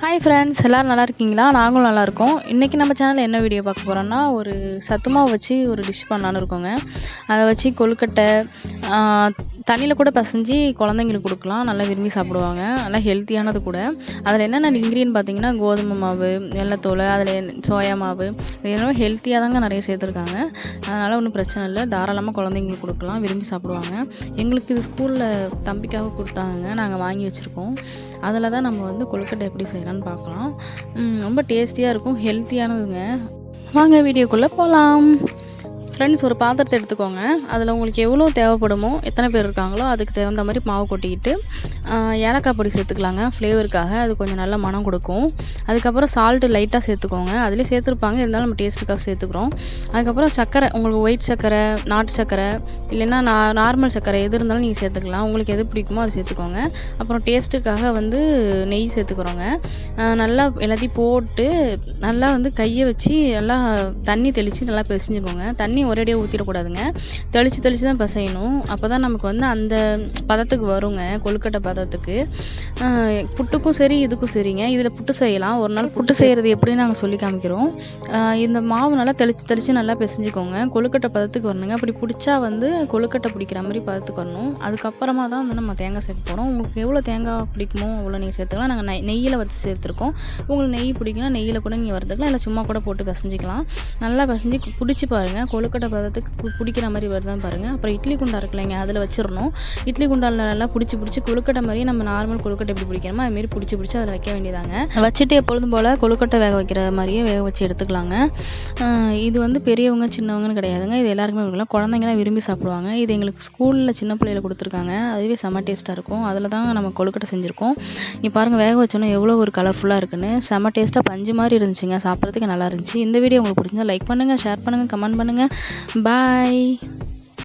Hi friends, எல்லோரும் நல்லா இருக்கீங்களா? நாங்களும் நல்லாயிருக்கோம். இன்றைக்கி நம்ம சேனலில் என்ன வீடியோ பார்க்க போகிறோன்னா, ஒரு சத்து மாவு வச்சு ஒரு டிஷ் பண்ணலான்னு இருக்கோங்க. அதை வச்சு கொழுக்கட்டை தண்ணியில் கூட பிசைஞ்சு குழந்தைங்களுக்கு கொடுக்கலாம். நல்லா விரும்பி சாப்பிடுவாங்க. நல்லா ஹெல்த்தியானது கூட. அதில் என்னென்ன இன்க்ரீடியன்ட் பார்த்தீங்கன்னா, கோதுமை மாவு, வெல்லத்தோல், அதில் சோயா மாவு, இது என்னமோ ஹெல்த்தியாக தாங்க நிறைய சேர்த்துருக்காங்க. அதனால் ஒன்றும் பிரச்சனை இல்லை. தாராளமாக குழந்தைங்களுக்கு கொடுக்கலாம், விரும்பி சாப்பிடுவாங்க. எங்களுக்கு இது ஸ்கூலில் தம்பிக்காக கொடுத்தாங்க, நாங்கள் வாங்கி வச்சுருக்கோம். அதில் தான் நம்ம வந்து கொழுக்கட்டை எப்படி செய்யலான்னு பார்க்கலாம். ரொம்ப டேஸ்டியாக இருக்கும், ஹெல்த்தியானதுங்க. வாங்க வீடியோக்குள்ளே போகலாம். ஃப்ரெண்ட்ஸ், ஒரு பாத்திரத்தை எடுத்துக்கோங்க. அதில் உங்களுக்கு எவ்வளோ தேவைப்படுமோ, எத்தனை பேர் இருக்காங்களோ அதுக்கு தகுந்த மாதிரி மாவு கொட்டிக்கிட்டு ஏலக்காய் பொடி சேர்த்துக்கலாங்க. ஃப்ளேவருக்காக அது கொஞ்சம் நல்ல மனம் கொடுக்கும். அதுக்கப்புறம் சால்ட்டு லைட்டாக சேர்த்துக்கோங்க. அதிலே சேர்த்துருப்பாங்க, இருந்தாலும் நம்ம டேஸ்ட்டுக்காக சேர்த்துக்கிறோம். அதுக்கப்புறம் சர்க்கரை, உங்களுக்கு ஒயிட் சர்க்கரை, நாட்டு சர்க்கரை, இல்லைன்னா நார்மல் சர்க்கரை எது இருந்தாலும் நீங்கள் சேர்த்துக்கலாம். உங்களுக்கு எது பிடிக்குமோ அது சேர்த்துக்கோங்க. அப்புறம் டேஸ்ட்டுக்காக வந்து நெய் சேர்த்துக்கிறோங்க. நல்லா எல்லாத்தையும் போட்டு நல்லா வந்து கையை வச்சு நல்லா தண்ணி தெளித்து நல்லா பிசைஞ்சுக்கோங்க. தண்ணி ஒரேடியாக ஊற்றிடக்கூடாதுங்க. தெளித்து தான் பிசையணும். அப்போ தான் நமக்கு வந்து அந்த பதத்துக்கு வருங்க, கொழுக்கட்டை பதத்துக்கு. புட்டுக்கும் சரி இதுக்கும் சரிங்க. இதில் புட்டு செய்யலாம். ஒரு நாள் புட்டு செய்கிறது எப்படின்னு நாங்கள் சொல்லி காமிக்கிறோம். இந்த மாவு நல்லா தெளித்து நல்லா பிசைஞ்சிக்கோங்க. கொழுக்கட்டை பதத்துக்கு வரணுங்க. அப்படி பிடிச்சா வந்து கொழுக்கட்டை பிடிக்கிற மாதிரி பதத்துக்கு வரணும். அதுக்கப்புறமா தான் வந்து நம்ம தேங்காய் சேர்க்க போகிறோம். உங்களுக்கு எவ்வளோ தேங்காய் பிடிக்குமோ அவ்வளோ நீங்கள் சேர்த்துக்கலாம். நாங்கள் நெய்யில் வச்சு சேர்த்துருக்கோம். உங்களுக்கு நெய் பிடிக்குன்னா நெய்யில் கூட நீங்கள் வறுத்துக்கலாம், இல்லை சும்மா கூட போட்டு பிசைஞ்சிக்கலாம். நல்லா பிசைஞ்சு பிடிச்சி பாருங்கள், கொழுக்கட்டை பதத்துக்கு பிடிக்கிற மாதிரி வருதான்னு பாருங்கள். அப்புறம் இட்லி குண்டா இருக்குல்லைங்க, அதில் வச்சிடணும். இட்லி குண்டாவில் நல்லா பிடிச்சி கொழுக்கட்டை மாதிரியே நம்ம நார்மல் கொழுக்கட்டை எப்படி பிடிக்கணுமோ அதுமாரி பிடிச்சி அதில் வைக்க வேண்டியதாங்க. வச்சுட்டு எப்பொழுதும் போல் கொழுக்கட்டை வேக வைக்கிற மாதிரியே வேக வச்சு எடுத்துக்கலாங்க. இது வந்து பெரியவங்க சின்னவங்கன்னு கிடையாதுங்க, இது எல்லாருக்குமே கொடுக்கலாம். குழந்தைங்களாம் விரும்பி சாப்பிடுவாங்க. இது எங்களுக்கு ஸ்கூலில் சின்ன பிள்ளையில கொடுத்துருக்காங்க. அதுவே செம்ம டேஸ்ட்டாக இருக்கும். அதில் தான் நம்ம கொழுக்கட்டை செஞ்சுருக்கோம். நீ பாருங்கள், வேக வச்சோன்னா எவ்வளோ ஒரு கலர்ஃபுல்லாக இருக்குன்னு. செம்ம டேஸ்ட்டாக பஞ்சு மாதிரி இருந்துச்சுங்க, சாப்பிட்றதுக்கு நல்லா இருந்துச்சு. இந்த வீடியோ உங்களுக்கு பிடிச்சிருந்தா லைக் பண்ணுங்கள், ஷேர் பண்ணுங்கள், கமெண்ட் பண்ணுங்கள். பாய்.